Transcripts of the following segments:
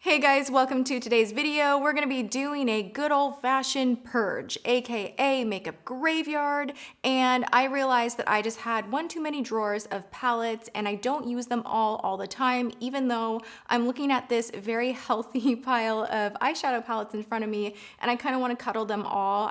Hey guys, welcome to today's video. We're gonna be doing a good old-fashioned purge, aka makeup graveyard, and I realized that I just had one too many drawers of palettes and I don't use them all the time, even though I'm looking at this very healthy pile of eyeshadow palettes in front of me and I kind of want to cuddle them all.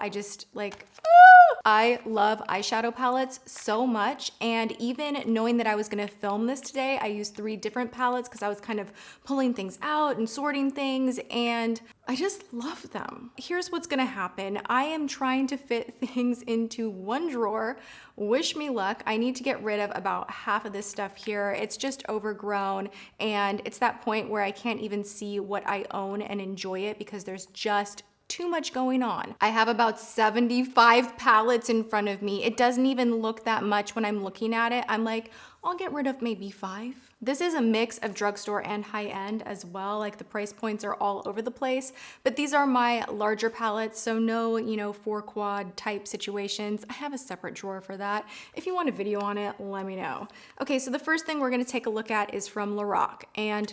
I love eyeshadow palettes so much, and even knowing that I was gonna film this today, I used 3 different palettes because I was kind of pulling things out and sorting things, and I just love them. Here's what's gonna happen. I am trying to fit things into one drawer. Wish me luck. I need to get rid of about half of this stuff here. It's just overgrown, and it's that point where I can't even see what I own and enjoy it because there's just too much going on. I have about 75 palettes in front of me. It doesn't even look that much when I'm looking at it. I'm like, I'll get rid of maybe 5. This is a mix of drugstore and high-end as well. Like the price points are all over the place, but these are my larger palettes, so no, 4 quad type situations. I have a separate drawer for that. If you want a video on it, let me know. Okay, so the first thing we're gonna take a look at is from Lorac, and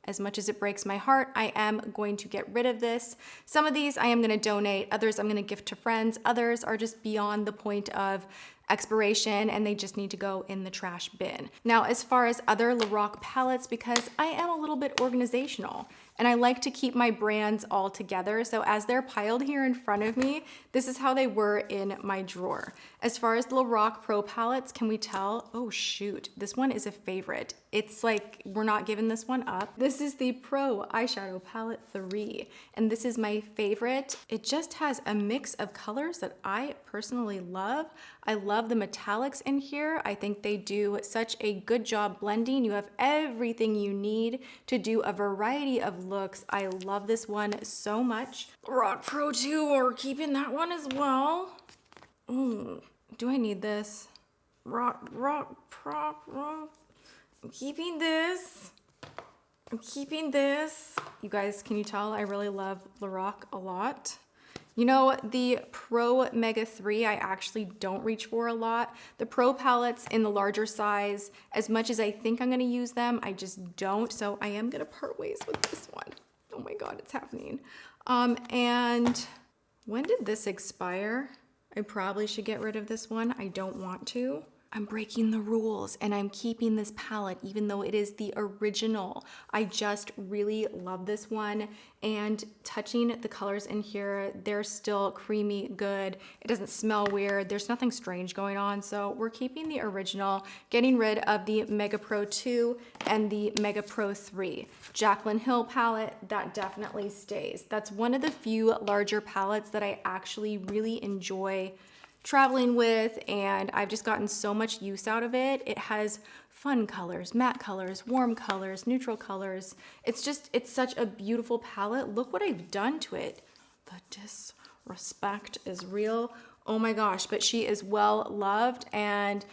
as much as it breaks my heart, I am going to get rid of this. Some of these I am gonna donate, others I'm gonna gift to friends, others are just beyond the point of expiration and they just need to go in the trash bin. Now, as far as other Lorac palettes, because I am a little bit organizational and I like to keep my brands all together, so as they're piled here in front of me, this is how they were in my drawer. As far as the Lorac Pro palettes, can we tell? Oh shoot, this one is a favorite. It's like, we're not giving this one up. This is the Pro Eyeshadow Palette 3, and this is my favorite. It just has a mix of colors that I personally love. I love the metallics in here. I think they do such a good job blending. You have everything you need to do a variety of looks. I love this one so much. Lorac Pro 2, we're keeping that one as well. Do I need this? I'm keeping this. I'm keeping this. You guys, can you tell I really love Lorac a lot? You know, the Pro Mega 3, I actually don't reach for a lot. The Pro palettes in the larger size, as much as I think I'm gonna use them, I just don't. So I am gonna part ways with this one. Oh my God, it's happening. And when did this expire? I probably should get rid of this one. I don't want to. I'm breaking the rules and I'm keeping this palette even though it is the original. I just really love this one, and touching the colors in here, they're still creamy good. It doesn't smell weird. There's nothing strange going on. So we're keeping the original, getting rid of the Mega Pro 2 and the Mega Pro 3. Jaclyn Hill palette, that definitely stays. That's one of the few larger palettes that I actually really enjoy traveling with, and I've just gotten so much use out of it. It has fun colors, matte colors, warm colors, neutral colors. It's such a beautiful palette. Look what I've done to it. The disrespect is real. Oh my gosh, but she is well loved, and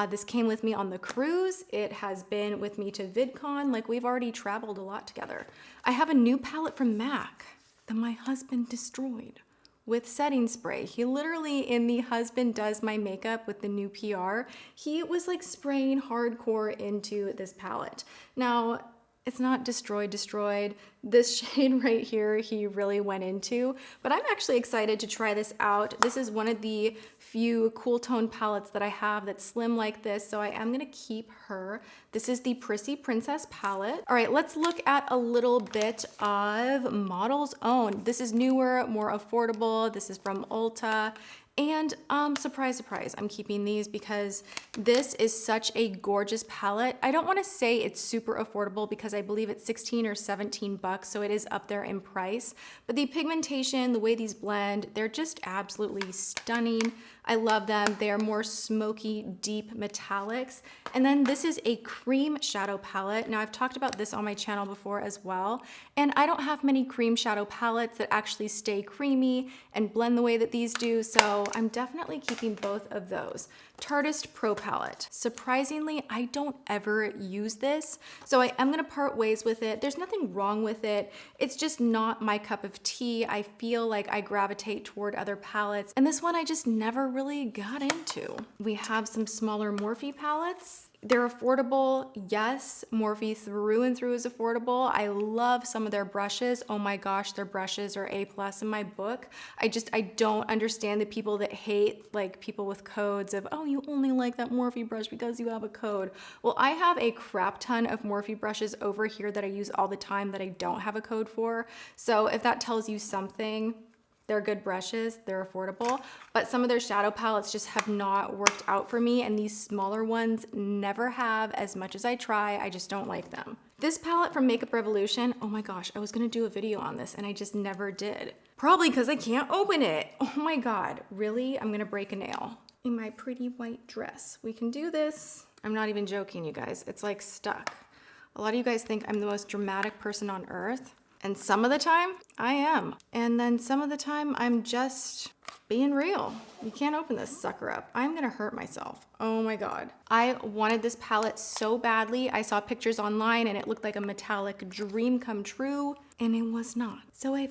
this came with me on the cruise. It has been with me to VidCon. Like, we've already traveled a lot together. I have a new palette from MAC that my husband destroyed with setting spray. He literally, in the husband does my makeup with the new PR, he was like spraying hardcore into this palette. Now, it's not destroyed. This shade right here, he really went into, but I'm actually excited to try this out. This is one of the few cool tone palettes that I have that's slim like this, so I am gonna keep her. This is the Prissy Princess palette. All right, let's look at a little bit of Model's Own. This is newer, more affordable. This is from Ulta. And surprise, surprise, I'm keeping these because this is such a gorgeous palette. I don't want to say it's super affordable because I believe it's 16 or 17 bucks, so it is up there in price. But the pigmentation, the way these blend, they're just absolutely stunning. I love them. They are more smoky, deep metallics. And then this is a cream shadow palette. Now, I've talked about this on my channel before as well, and I don't have many cream shadow palettes that actually stay creamy and blend the way that these do, so I'm definitely keeping both of those. Tartist Pro palette. Surprisingly, I don't ever use this, so I am gonna part ways with it. There's nothing wrong with it. It's just not my cup of tea. I feel like I gravitate toward other palettes, and this one I just never really got into. We have some smaller Morphe palettes. They're affordable. Yes, Morphe through and through is affordable. I love some of their brushes. Oh my gosh, their brushes are A+ in my book. I don't understand the people that hate, like, people with codes of, oh, you only like that Morphe brush because you have a code. Well, I have a crap ton of Morphe brushes over here that I use all the time that I don't have a code for. So if that tells you something, they're good brushes, they're affordable, but some of their shadow palettes just have not worked out for me, and these smaller ones never have. As much as I try, I just don't like them. This palette from Makeup Revolution, oh my gosh, I was gonna do a video on this and I just never did. Probably because I can't open it. Oh my God, really? I'm gonna break a nail in my pretty white dress. We can do this. I'm not even joking, you guys. It's like stuck. A lot of you guys think I'm the most dramatic person on earth. And some of the time, I am. And then some of the time, I'm just being real. You can't open this sucker up. I'm gonna hurt myself. Oh my God. I wanted this palette so badly. I saw pictures online and it looked like a metallic dream come true, and it was not. So I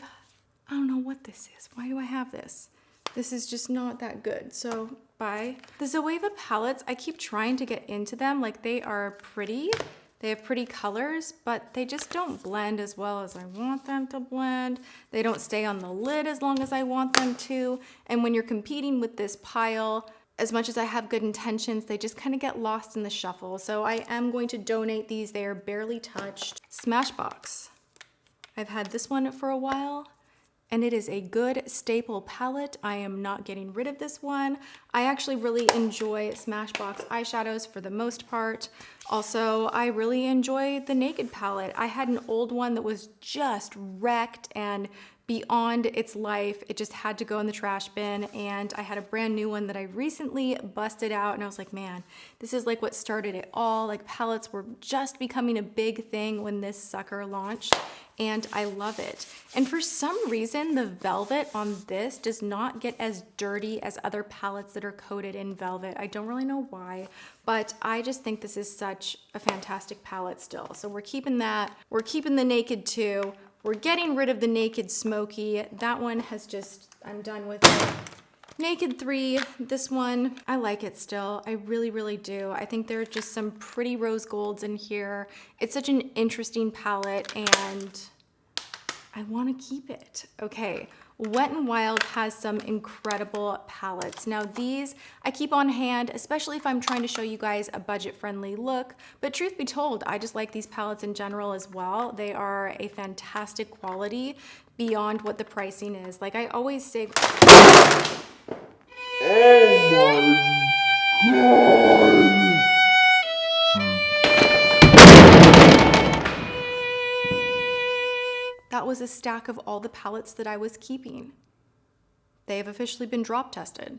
don't know what this is. Why do I have this? This is just not that good. So bye. The Zoeva palettes, I keep trying to get into them. Like, they are pretty. They have pretty colors, but they just don't blend as well as I want them to blend. They don't stay on the lid as long as I want them to. And when you're competing with this pile, as much as I have good intentions, they just kind of get lost in the shuffle. So I am going to donate these. They are barely touched. Smashbox. I've had this one for a while, and it is a good staple palette. I am not getting rid of this one. I actually really enjoy Smashbox eyeshadows for the most part. Also, I really enjoy the Naked palette. I had an old one that was just wrecked and beyond its life. It just had to go in the trash bin, and I had a brand new one that I recently busted out, and I was like, man, this is like what started it all. Like, palettes were just becoming a big thing when this sucker launched, and I love it. And for some reason, the velvet on this does not get as dirty as other palettes that are coated in velvet. I don't really know why, but I just think this is such a fantastic palette still. So we're keeping that. We're keeping the Naked 2. We're getting rid of the Naked Smoky. That one has just, I'm done with it. Naked 3, this one, I like it still. I really, really do. I think there are just some pretty rose golds in here. It's such an interesting palette, and I want to keep it. Okay, Wet n Wild has some incredible palettes. Now these I keep on hand, especially if I'm trying to show you guys a budget-friendly look. But truth be told, I just like these palettes in general as well. They are a fantastic quality beyond what the pricing is. Like, I always say... Oh my God! That was a stack of all the palettes that I was keeping. They have officially been drop tested.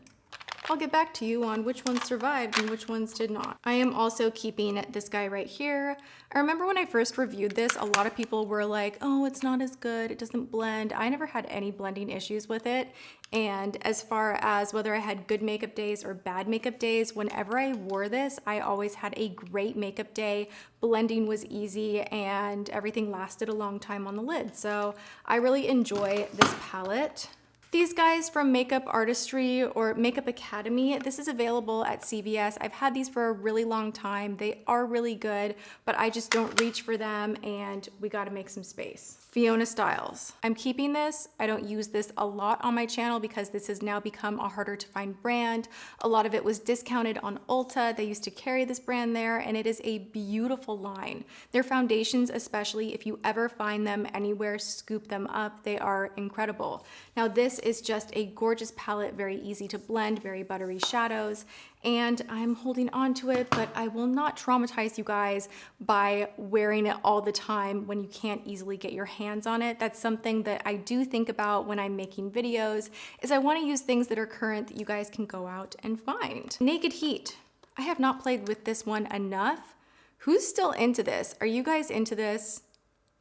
I'll get back to you on which ones survived and which ones did not. I am also keeping this guy right here. I remember when I first reviewed this, a lot of people were like, oh, it's not as good, it doesn't blend. I never had any blending issues with it. And as far as whether I had good makeup days or bad makeup days, whenever I wore this, I always had a great makeup day. Blending was easy and everything lasted a long time on the lid. So I really enjoy this palette. These guys from Makeup Artistry or Makeup Academy, this is available at CVS. I've had these for a really long time. They are really good, but I just don't reach for them, and we gotta make some space. Fiona Styles. I'm keeping this. I don't use this a lot on my channel because this has now become a harder to find brand. A lot of it was discounted on Ulta. They used to carry this brand there, and it is a beautiful line. Their foundations, especially, if you ever find them anywhere, scoop them up. They are incredible. Now this is just a gorgeous palette, very easy to blend, very buttery shadows, and I'm holding on to it, but I will not traumatize you guys by wearing it all the time when you can't easily get your hands on it. That's something that I do think about when I'm making videos, is I want to use things that are current that you guys can go out and find. Naked Heat. I have not played with this one enough. Who's still into this? Are you guys into this?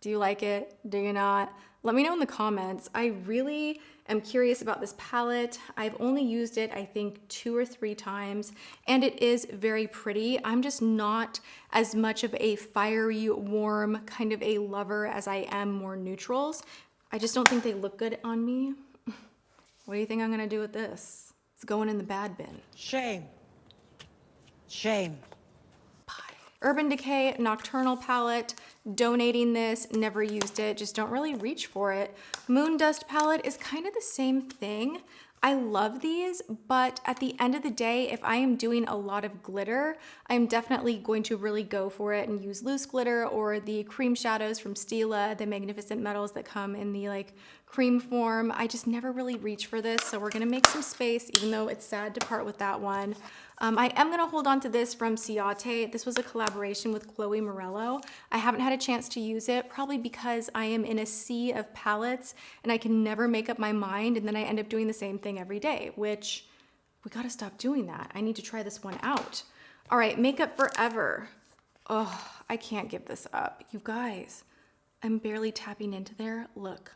Do you like it? Do you not? Let me know in the comments. I really am curious about this palette. I've only used it, I think, 2 or 3 times, and it is very pretty. I'm just not as much of a fiery, warm kind of a lover as I am more neutrals. I just don't think they look good on me. What do you think I'm gonna do with this? It's going in the bad bin. Shame. Shame. Bye. Urban Decay Nocturnal palette, donating this, never used it, just don't really reach for it. Moon Dust palette is kind of the same thing. I love these, but at the end of the day, if I am doing a lot of glitter, I'm definitely going to really go for it and use loose glitter or the cream shadows from Stila, the Magnificent Metals that come in the like cream form. I just never really reach for this, so we're gonna make some space, even though it's sad to part with that one. I am gonna hold on to this from Ciate. This was a collaboration with Chloe Morello. I haven't had a chance to use it, probably because I am in a sea of palettes and I can never make up my mind, and then I end up doing the same thing every day, which we gotta stop doing that. I need to try this one out. All right, Makeup Forever. Oh, I can't give this up. You guys, I'm barely tapping into there. Look.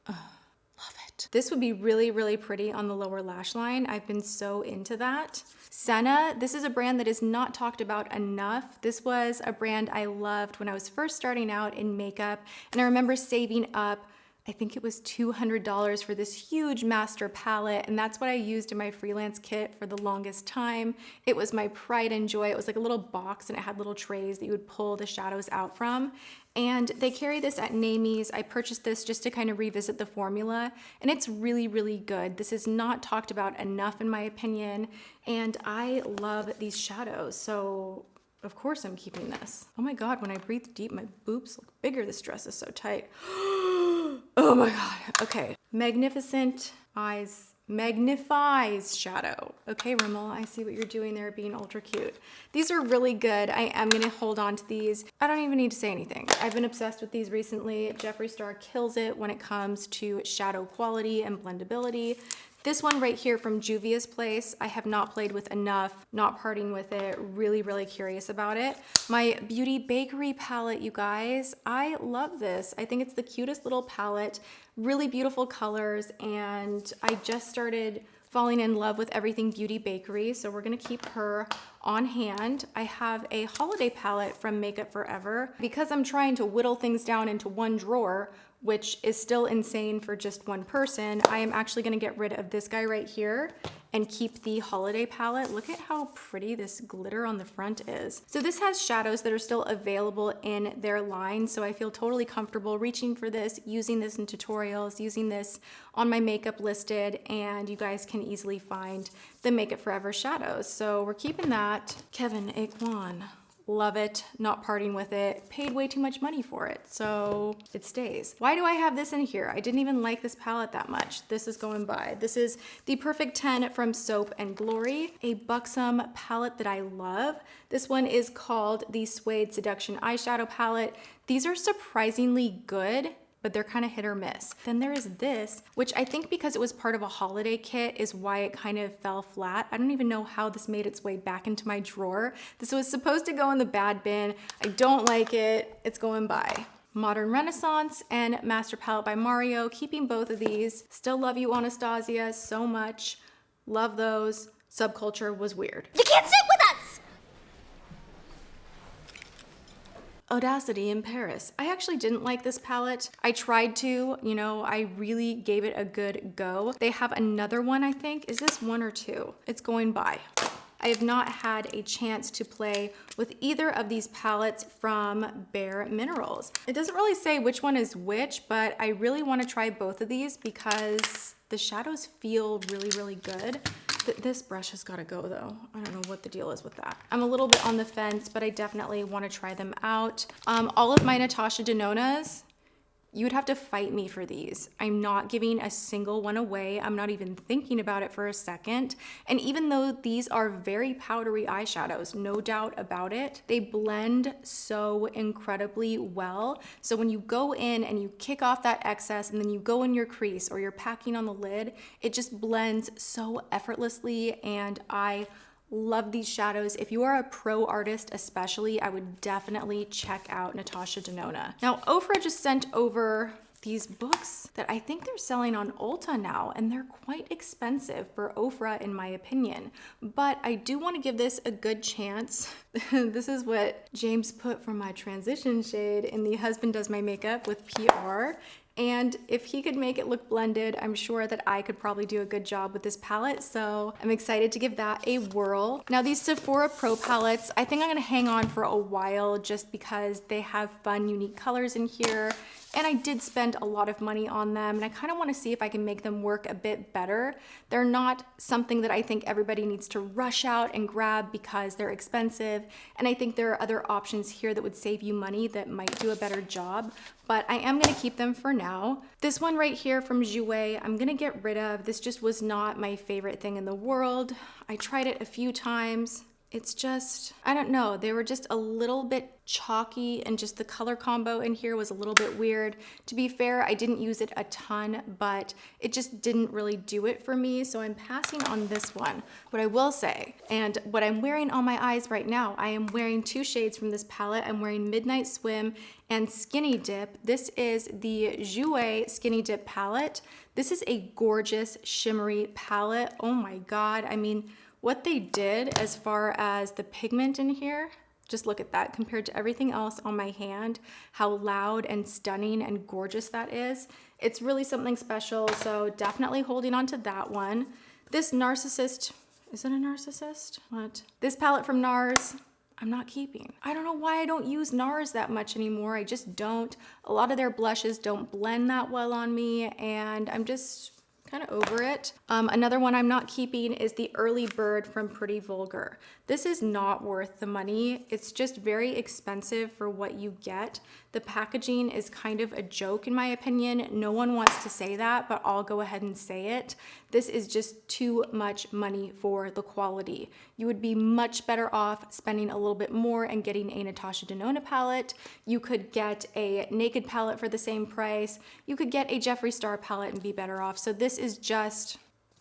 Love it. This would be really, really pretty on the lower lash line. I've been so into that. Senna, this is a brand that is not talked about enough. This was a brand I loved when I was first starting out in makeup, and I remember saving up, I think it was $200 for this huge master palette, and that's what I used in my freelance kit for the longest time. It was my pride and joy. It was like a little box and it had little trays that you would pull the shadows out from. And they carry this at Namies. I purchased this just to kind of revisit the formula, and it's really, really good. This is not talked about enough in my opinion, and I love these shadows, so of course I'm keeping this. Oh my God, when I breathe deep, my boobs look bigger. This dress is so tight. Oh my God, okay. Magnificent Eyes. Magnifies shadow. Okay, Rimmel, I see what you're doing there, being ultra cute. These are really good. I am gonna hold on to these. I don't even need to say anything. I've been obsessed with these recently. Jeffree Star kills it when it comes to shadow quality and blendability. This one right here from Juvia's Place, I have not played with enough, not parting with it, really, really curious about it. My Beauty Bakery palette, you guys, I love this. I think it's the cutest little palette, really beautiful colors, and I just started falling in love with everything Beauty Bakery, so we're gonna keep her on hand. I have a holiday palette from Makeup Forever. Because I'm trying to whittle things down into one drawer, which is still insane for just one person, I am actually gonna get rid of this guy right here and keep the holiday palette. Look at how pretty this glitter on the front is. So this has shadows that are still available in their line, so I feel totally comfortable reaching for this, using this in tutorials, using this on my makeup listed, and you guys can easily find the Makeup Forever shadows. So we're keeping that. Kevin Akwan. Love it, not parting with it, paid way too much money for it, so it stays. Why do I have this in here? I didn't even like this palette that much. This is going by. This is the Perfect 10 from Soap and Glory, a buxom palette that I love. This one is called the Suede Seduction Eyeshadow Palette. These are surprisingly good, but they're kind of hit or miss. Then there is this, which I think because it was part of a holiday kit is why it kind of fell flat. I don't even know how this made its way back into my drawer. This was supposed to go in the bad bin. I don't like it. It's going by. Modern Renaissance and Master Palette by Mario, keeping both of these. Still love you, Anastasia, so much. Love those. Subculture was weird. You can't sit with us! Audacity in Paris. I actually didn't like this palette. I tried to, you know, I really gave it a good go. They have another one, I think. Is this 1 or 2? It's going by. I have not had a chance to play with either of these palettes from Bare Minerals. It doesn't really say which one is which, but I really want to try both of these because the shadows feel really, really good. This brush has got to go though. I don't know what the deal is with that. I'm a little bit on the fence, but I definitely want to try them out. All of my Natasha Denonas, you would have to fight me for these. I'm not giving a single one away. I'm not even thinking about it for a second. And even though these are very powdery eyeshadows, no doubt about it, they blend so incredibly well. So when you go in and you kick off that excess and then you go in your crease or you're packing on the lid, it just blends so effortlessly, and I love these shadows. If you are a pro artist especially, I would definitely check out Natasha Denona. Now, Ofra just sent over these books that I think they're selling on Ulta now, and they're quite expensive for Ofra in my opinion. But I do want to give this a good chance. This is what James put for my transition shade in the Husband Does My Makeup with PR. And if he could make it look blended, I'm sure that I could probably do a good job with this palette. So I'm excited to give that a whirl. Now these Sephora Pro palettes, I think I'm gonna hang on for a while just because they have fun, unique colors in here. And I did spend a lot of money on them, and I kind of want to see if I can make them work a bit better. They're not something that I think everybody needs to rush out and grab because they're expensive, and I think there are other options here that would save you money that might do a better job, but I am going to keep them for now. This one right here from Jouer, I'm going to get rid of. This just was not my favorite thing in the world. I tried it a few times. It's just, I don't know, they were just a little bit chalky, and just the color combo in here was a little bit weird. To be fair, I didn't use it a ton, but it just didn't really do it for me, so I'm passing on this one. What I will say, and what I'm wearing on my eyes right now, I am wearing 2 shades from this palette. I'm wearing Midnight Swim and Skinny Dip. This is the Jouer Skinny Dip palette. This is a gorgeous shimmery palette. Oh my God, I mean, what they did as far as the pigment in here, just look at that compared to everything else on my hand, how loud and stunning and gorgeous that is. It's really something special, so definitely holding on to that one. This Narcissist, is it a Narcissist? What? This palette from NARS, I'm not keeping. I don't know why I don't use NARS that much anymore. I just don't. A lot of their blushes don't blend that well on me, and I'm just kind of over it. Another one I'm not keeping is the Early Bird from Pretty Vulgar. This is not worth the money. It's just very expensive for what you get. The packaging is kind of a joke in my opinion. No one wants to say that, but I'll go ahead and say it. This is just too much money for the quality. You would be much better off spending a little bit more and getting a Natasha Denona palette. You could get a Naked palette for the same price. You could get a Jeffree Star palette and be better off. So this is just,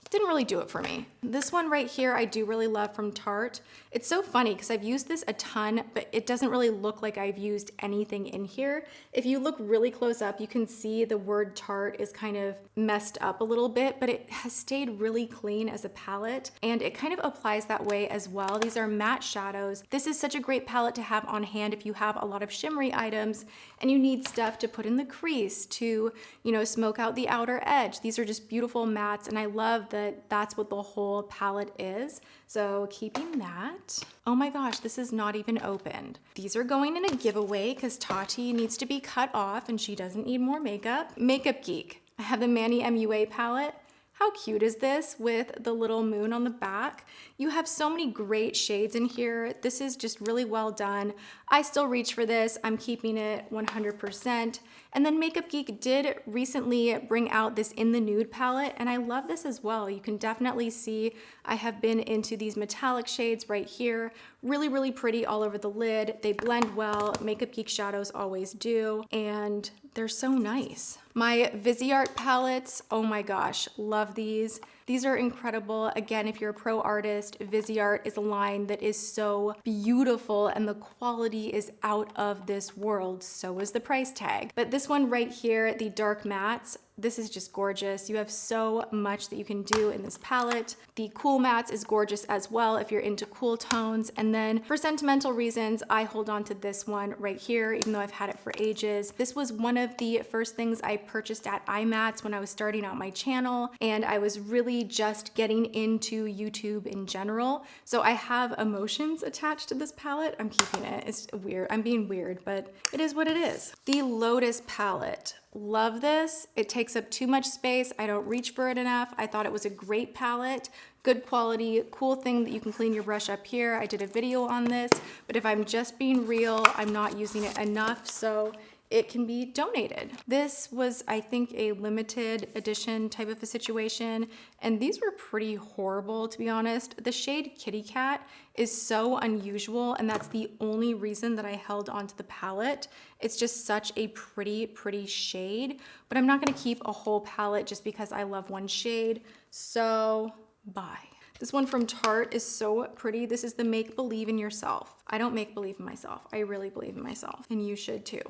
didn't really do it for me. This one right here I do really love from Tarte. It's so funny because I've used this a ton, but it doesn't really look like I've used anything in here. If you look really close up, you can see the word Tarte is kind of messed up a little bit, but it has stayed really clean as a palette, and it kind of applies that way as well. These are matte shadows. This is such a great palette to have on hand if you have a lot of shimmery items and you need stuff to put in the crease to, you know, smoke out the outer edge. These are just beautiful mattes, and I love that that's what the whole palette is. So keeping that. Oh my gosh, this is not even opened. These are going in a giveaway because Tati needs to be cut off and she doesn't need more makeup. Makeup Geek. I have the Manny MUA palette. How cute is this with the little moon on the back? You have so many great shades in here. This is just really well done. I still reach for this. I'm keeping it 100%. And then Makeup Geek did recently bring out this In the Nude palette, and I love this as well. You can definitely see I have been into these metallic shades right here. Really, really pretty all over the lid. They blend well. Makeup Geek shadows always do, and they're so nice. My Viseart palettes, oh my gosh, love these. These are incredible. Again, if you're a pro artist, Viseart is a line that is so beautiful and the quality is out of this world. So is the price tag. But this one right here, the dark mattes, this is just gorgeous. You have so much that you can do in this palette. The cool mattes is gorgeous as well if you're into cool tones. And then for sentimental reasons, I hold on to this one right here, even though I've had it for ages. This was one of the first things I purchased at iMats when I was starting out my channel, and I was really just getting into YouTube in general. So I have emotions attached to this palette. I'm keeping it. It's weird. I'm being weird, but it is what it is. The Lotus palette. Love this. It takes up too much space. I don't reach for it enough. I thought it was a great palette. Good quality, cool thing that you can clean your brush up here. I did a video on this, but if I'm just being real, I'm not using it enough, so it can be donated. This was, I think, a limited edition type of a situation, and these were pretty horrible, to be honest. The shade Kitty Cat is so unusual, and that's the only reason that I held onto the palette. It's just such a pretty, pretty shade, but I'm not gonna keep a whole palette just because I love one shade, so bye. This one from Tarte is so pretty. This is the Make Believe in Yourself. I don't make believe in myself. I really believe in myself, and you should too.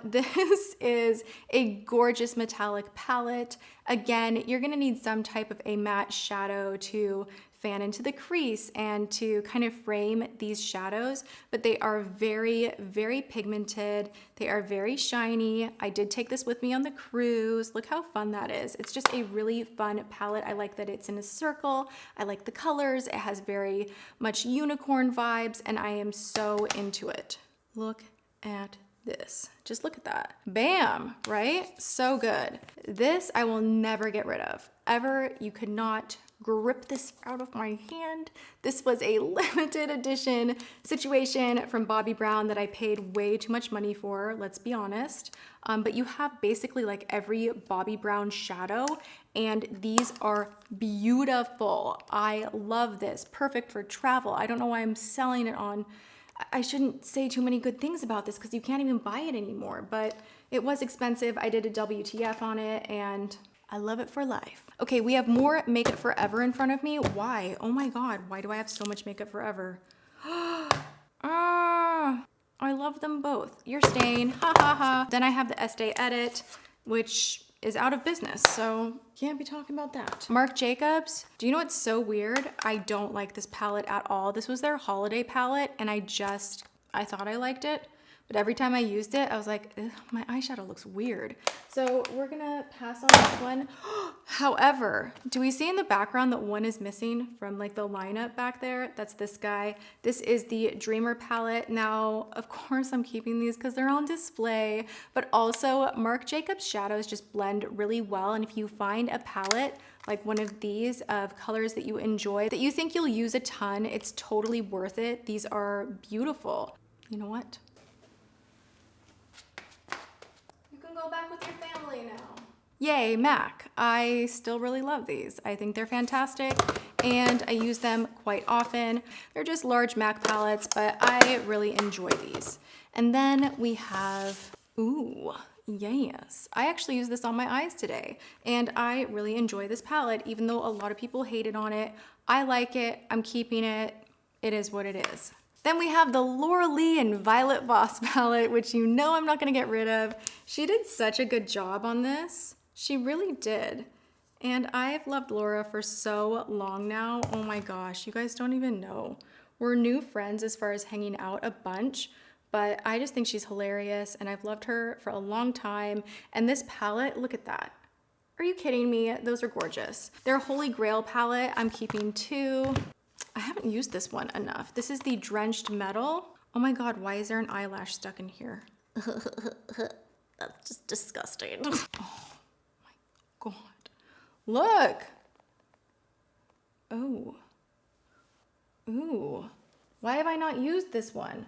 This is a gorgeous metallic palette. Again, you're gonna need some type of a matte shadow to fan into the crease and to kind of frame these shadows, but they are very, very pigmented. They are very shiny. I did take this with me on the cruise. Look how fun that is. It's just a really fun palette. I like that it's in a circle. I like the colors. It has very much unicorn vibes, and I am so into it. Look at this. Just look at that. Bam, right? So good. This I will never get rid of. Ever. You could not grip this out of my hand. This was a limited edition situation from Bobbi Brown that I paid way too much money for, let's be honest. But you have basically like every Bobbi Brown shadow, and these are beautiful. I love this. Perfect for travel. I don't know why I'm selling it on. I shouldn't say too many good things about this because you can't even buy it anymore, but it was expensive. I did a WTF on it and I love it for life. Okay, we have more Makeup Forever in front of me. Why? Oh my God, why do I have so much Makeup Forever? Ah, I love them both. You're staying, ha ha ha. Then I have the Estee Edit, which is out of business, so can't be talking about that. Marc Jacobs, do you know what's so weird? I don't like this palette at all. This was their holiday palette, and I thought I liked it, but every time I used it, I was like, my eyeshadow looks weird. So we're gonna pass on this one. However, do we see in the background that one is missing from like the lineup back there? That's this guy. This is the Dreamer palette. Now, of course I'm keeping these because they're on display, but also Marc Jacobs shadows just blend really well. And if you find a palette like one of these of colors that you enjoy, that you think you'll use a ton, it's totally worth it. These are beautiful. You know what? Go back with your family now. Yay, MAC. I still really love these. I think they're fantastic and I use them quite often. They're just large MAC palettes, but I really enjoy these. And then we have, ooh, yes. I actually used this on my eyes today and I really enjoy this palette, even though a lot of people hated on it. I like it. I'm keeping it. It is what it is. Then we have the Laura Lee and Violet Voss palette, which you know I'm not gonna get rid of. She did such a good job on this. She really did. And I've loved Laura for so long now. Oh my gosh, you guys don't even know. We're new friends as far as hanging out a bunch, but I just think she's hilarious and I've loved her for a long time. And this palette, look at that. Are you kidding me? Those are gorgeous. Their Holy Grail palette, I'm keeping too. I haven't used this one enough. This is the Drenched Metal. Oh my God, why is there an eyelash stuck in here? That's just disgusting. Oh my God. Look. Oh. Ooh. Why have I not used this one?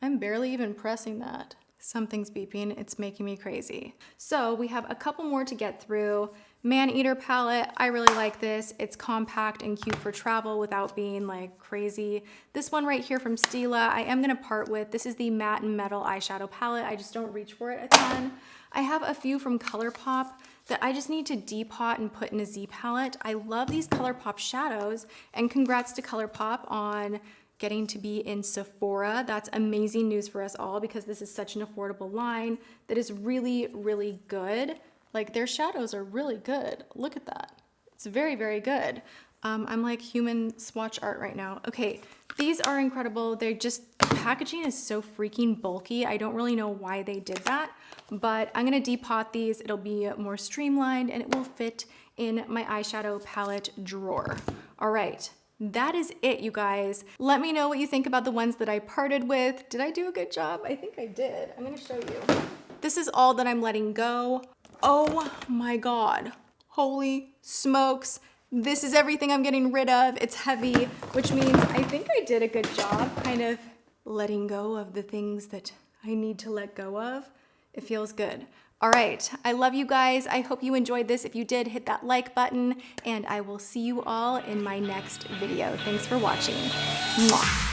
I'm barely even pressing that. Something's beeping, it's making me crazy. So we have a couple more to get through. Maneater palette, I really like this. It's compact and cute for travel without being like crazy. This one right here from Stila, I am gonna part with. This is the Matte and Metal eyeshadow palette. I just don't reach for it a ton. I have a few from ColourPop that I just need to depot and put in a Z palette. I love these ColourPop shadows, and congrats to ColourPop on getting to be in Sephora. That's amazing news for us all because this is such an affordable line that is really, really good. Like their shadows are really good. Look at that. It's very, very good. I'm like human swatch art right now. Okay, these are incredible. They're just, packaging is so freaking bulky. I don't really know why they did that, but I'm gonna depot these. It'll be more streamlined and it will fit in my eyeshadow palette drawer. All right. That is it, you guys. Let me know what you think about the ones that I parted with. Did I do a good job? I think I did. I'm gonna show you. This is all that I'm letting go. Oh my God. Holy smokes. This is everything I'm getting rid of. It's heavy, which means I think I did a good job kind of letting go of the things that I need to let go of. It feels good. All right, I love you guys. I hope you enjoyed this. If you did, hit that like button, and I will see you all in my next video. Thanks for watching. Mwah.